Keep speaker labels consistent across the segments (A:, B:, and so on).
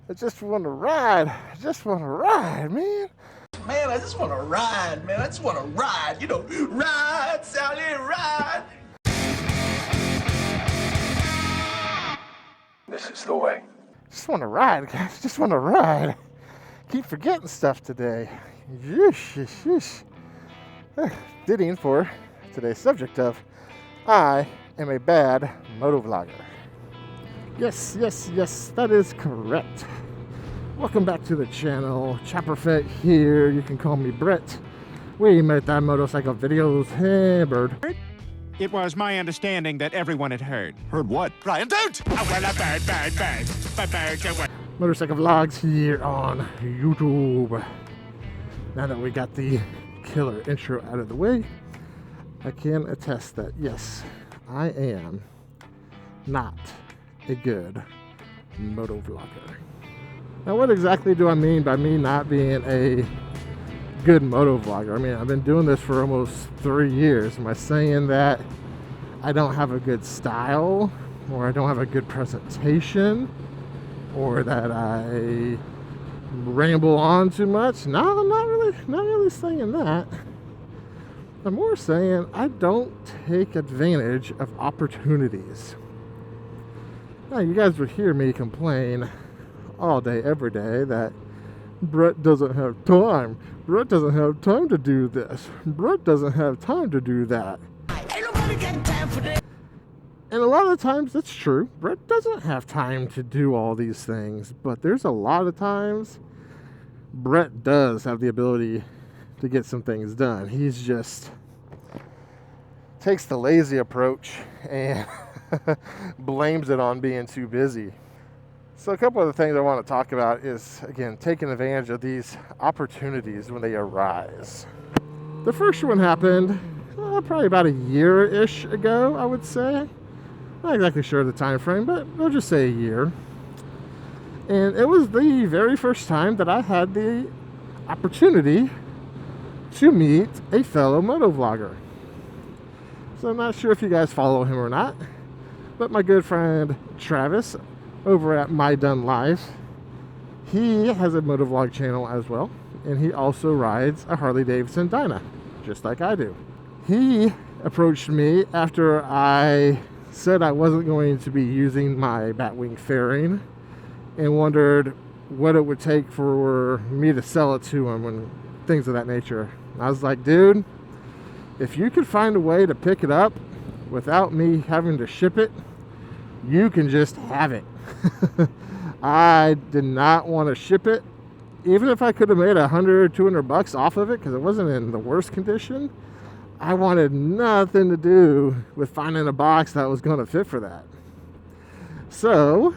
A: I just want to ride. I just want to ride, man.
B: Man, I just want to ride, man. I just want to ride. You know, ride, Sally, ride. This is the way.
A: Just want to ride, guys. Just want to ride. Keep forgetting stuff today. Yeesh, yeesh, yeesh. Ditting for today's subject of I am a bad motovlogger. Yes, yes, yes, that is correct. Welcome back to the channel. Chopperfett here. You can call me Brett. We make that motorcycle videos. Hey, bird.
C: It was my understanding that everyone had heard.
B: Heard what? Brian, don't!
C: Oh, well, a bird.
A: Motorcycle vlogs here on YouTube. Now that we got the killer intro out of the way, I can attest that yes, I am not a good moto vlogger. Now, what exactly do I mean by me not being a good moto vlogger? I mean, I've been doing this for almost 3 years. Am I saying that I don't have a good style, or I don't have a good presentation, or that I ramble on too much? No, I'm not really saying that. I'm more saying I don't take advantage of opportunities. Now, you guys would hear me complain all day, every day that Brett doesn't have time. Brett doesn't have time to do this. Brett doesn't have time to do that.
B: Ain't nobody got time for that.
A: And a lot of the times that's true. Brett doesn't have time to do all these things, but there's a lot of times Brett does have the ability to get some things done. He's just takes the lazy approach and blames it on being too busy. So a couple of the things I want to talk about is, again, taking advantage of these opportunities when they arise. The first one happened probably about a year-ish ago, I would say. Not exactly sure of the time frame, but we'll just say a year. And it was the very first time that I had the opportunity to meet a fellow motovlogger. So I'm not sure if you guys follow him or not, but my good friend Travis over at My Done Life, he has a motovlog channel as well, and he also rides a Harley Davidson Dyna, just like I do. He approached me after I said I wasn't going to be using my Batwing fairing and wondered what it would take for me to sell it to him and things of that nature. I was like, dude, if you could find a way to pick it up without me having to ship it, you can just have it. I did not want to ship it. Even if I could have made $100 or $200 off of it, because it wasn't in the worst condition, I wanted nothing to do with finding a box that was going to fit for that. So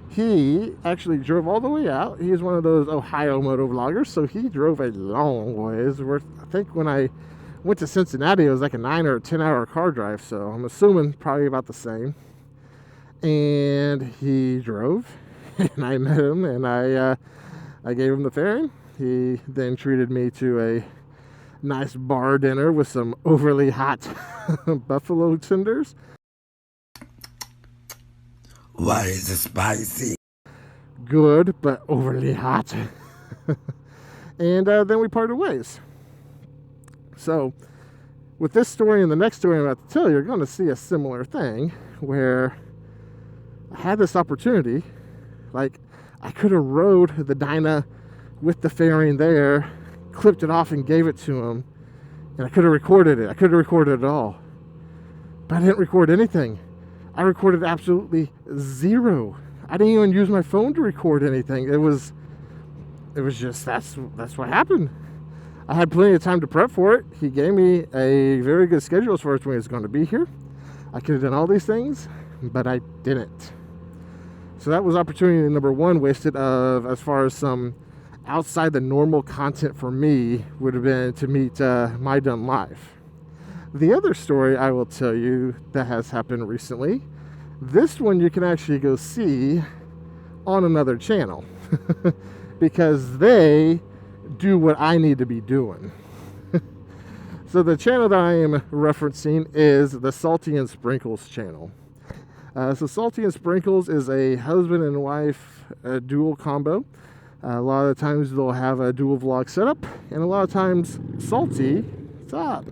A: he actually drove all the way out. He's one of those Ohio moto vloggers, so he drove a long ways. I think when I went to Cincinnati, it was like a 9 or 10 hour car drive, so I'm assuming probably about the same. And he drove, and I met him, and I gave him the fairing. He then treated me to a nice bar dinner with some overly hot buffalo tenders.
B: Why is it spicy?
A: Good, but overly hot. And then we parted ways. So, with this story and the next story I'm about to tell you, you're going to see a similar thing where I had this opportunity. Like, I could have rode the Dyna with the fairing there, clipped it off and gave it to him, and I could have recorded it. I could have recorded it all. But I didn't record anything. I recorded absolutely zero. I didn't even use my phone to record anything. It was just, that's what happened. I had plenty of time to prep for it. He gave me a very good schedule as far as when he was going to be here. I could have done all these things, but I didn't. So that was opportunity number one wasted of, as far as some outside the normal content for me, would have been to meet My Done Life. The other story I will tell you that has happened recently, this one you can actually go see on another channel because they do what I need to be doing. So the channel that I am referencing is the Salty and Sprinkles channel. So Salty and Sprinkles is a husband and wife dual combo. A lot of the times they'll have a dual vlog setup, and a lot of times Salty, what's up,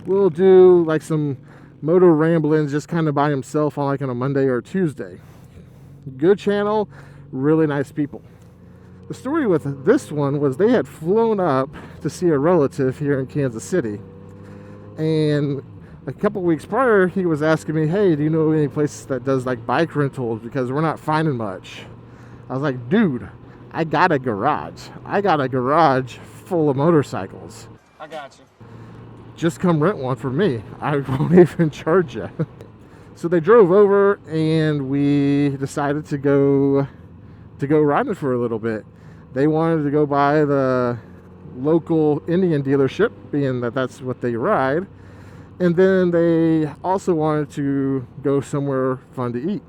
A: will do like some moto ramblings just kind of by himself on like on a Monday or Tuesday. Good channel, really nice people. The story with this one was they had flown up to see a relative here in Kansas City, and a couple weeks prior he was asking me, hey, do you know any place that does like bike rentals, because we're not finding much. I was like, dude, I got a garage. I got a garage full of motorcycles.
D: I got you.
A: Just come rent one for me. I won't even charge you. So they drove over and we decided to go riding for a little bit. They wanted to go by the local Indian dealership, being that that's what they ride. And then they also wanted to go somewhere fun to eat.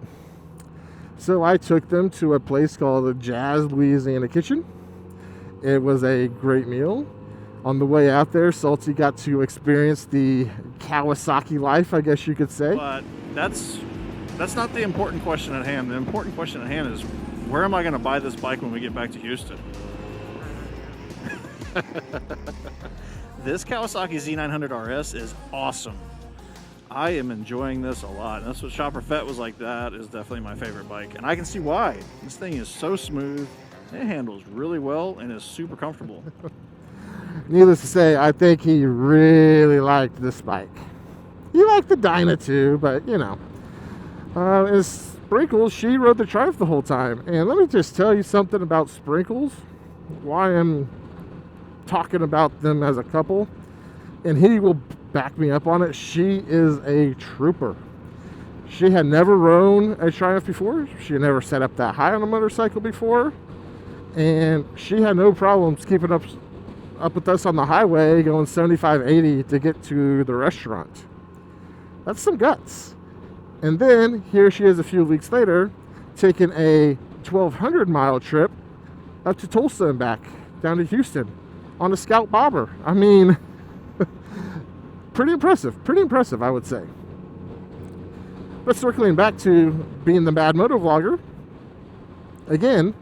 A: So I took them to a place called the Jazz Louisiana Kitchen. It was a great meal. On the way out there, Salty got to experience the Kawasaki life, I guess you could say.
E: But that's not the important question at hand. The important question at hand is, where am I going to buy this bike when we get back to Houston? This Kawasaki Z900RS is awesome. I am enjoying this a lot. And that's what Chopperfett was like. That is definitely my favorite bike. And I can see why. This thing is so smooth. It handles really well and is super comfortable.
A: Needless to say, I think he really liked this bike. He liked the Dyna too, but you know. As Sprinkles, she rode the Triumph the whole time. And let me just tell you something about Sprinkles. Why I'm talking about them as a couple. And he will back me up on it. She is a trooper. She had never rode a Triumph before. She had never set up that high on a motorcycle before. And she had no problems keeping up with us on the highway going 75, 80 to get to the restaurant. That's some guts. And then here she is a few weeks later taking a 1,200 mile trip up to Tulsa and back down to Houston on a Scout Bobber. I mean, pretty impressive, I would say. But circling back to being the bad moto vlogger, again,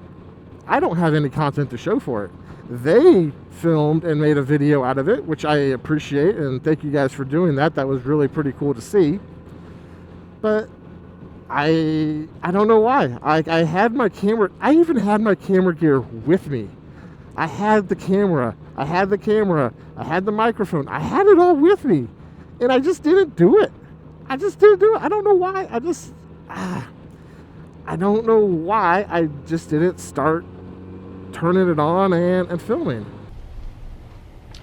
A: I don't have any content to show for it. They filmed and made a video out of it, which I appreciate, and thank you guys for doing that. That was really pretty cool to see. But I don't know why. I had my camera. I even had my camera gear with me. I had the camera. I had the microphone. I had it all with me, and I just didn't do it. I don't know why. I don't know why I just didn't start turning it on and filming.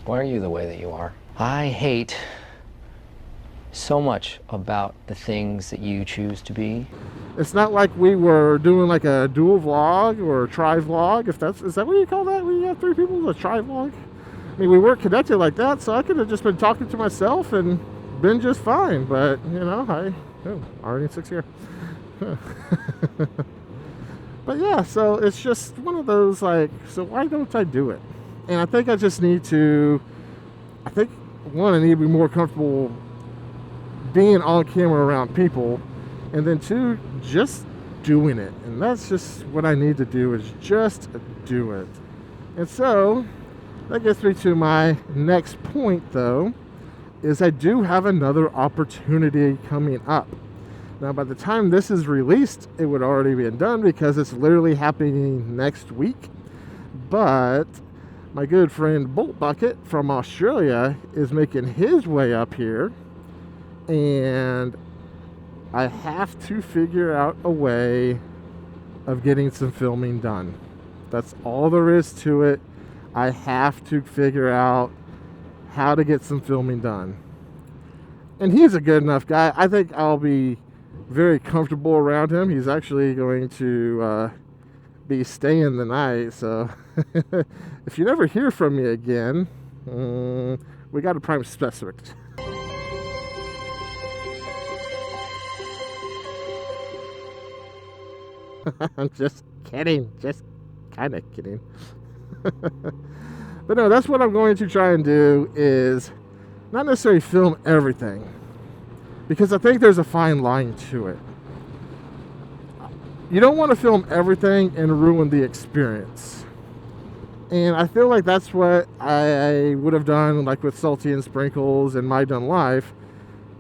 F: Why are you the way that you are? I hate so much about the things that you choose to be.
A: It's not like we were doing like a dual vlog or a tri-vlog. Is that what you call that when you have three people? A tri-vlog? I mean, we weren't connected like that, so I could have just been talking to myself and been just fine. But, you know, already 6 years. But yeah, so it's just one of those like, so why don't I do it? And I think I just need to, one, I need to be more comfortable being on camera around people, and then two, just doing it. And that's just what I need to do, is just do it. And so that gets me to my next point though, is I do have another opportunity coming up. Now by the time this is released, it would already be done because it's literally happening next week. But my good friend Bolt Bucket from Australia is making his way up here, and I have to figure out a way of getting some filming done. That's all there is to it. I have to figure out how to get some filming done. And he's a good enough guy. I think I'll be very comfortable around him. He's actually going to be staying the night, so if you never hear from me again, we got a prime suspect. I'm just kidding, just kind of kidding. But no, that's what I'm going to try and do, is not necessarily film everything, because I think there's a fine line to it. you don't want to film everything and ruin the experience. And I feel like that's what I would have done, like with Salty and Sprinkles and My Done Life,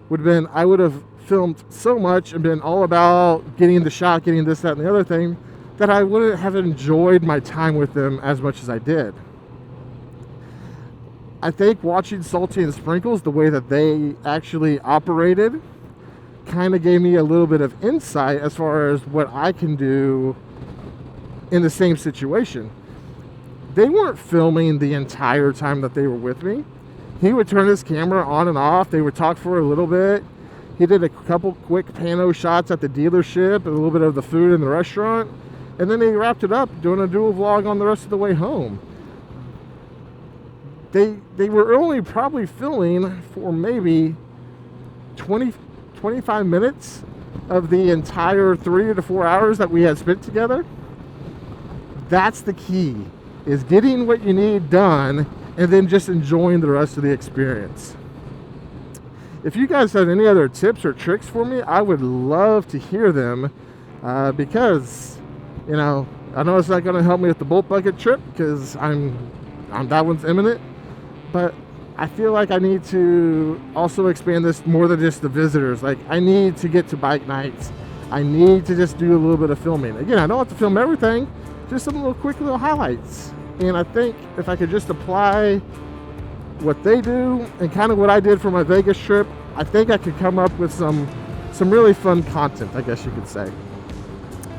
A: would have been, I would have filmed so much and been all about getting the shot, getting this, that, and the other thing, that I wouldn't have enjoyed my time with them as much as I did. I think watching Salty and Sprinkles, the way that they actually operated, kind of gave me a little bit of insight as far as what I can do in the same situation. They weren't filming the entire time that they were with me. He would turn his camera on and off. They would talk for a little bit. He did a couple quick pano shots at the dealership, a little bit of the food in the restaurant, and then he wrapped it up doing a dual vlog on the rest of the way home. They were only probably filming for maybe 25 minutes of the entire 3 to 4 hours that we had spent together. That's the key, is getting what you need done and then just enjoying the rest of the experience. If you guys have any other tips or tricks for me, I would love to hear them, because, you know, I know it's not going to help me with the bolt bucket trip because that one's imminent, but I feel like I need to also expand this more than just the visitors. Like, I need to get to bike nights. I need to just do a little bit of filming. Again, I don't have to film everything, just some little quick little highlights. And I think if I could just apply what they do and kind of what I did for my Vegas trip, I think I could come up with some really fun content, I guess you could say.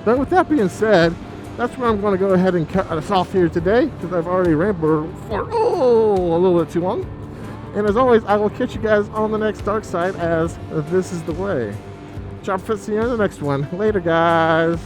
A: But with that being said, that's where I'm going to go ahead and cut us off here today, because I've already rambled for a little bit too long. And as always, I will catch you guys on the next dark side, as this is the way. Chopperfett, see you on the next one. Later, guys.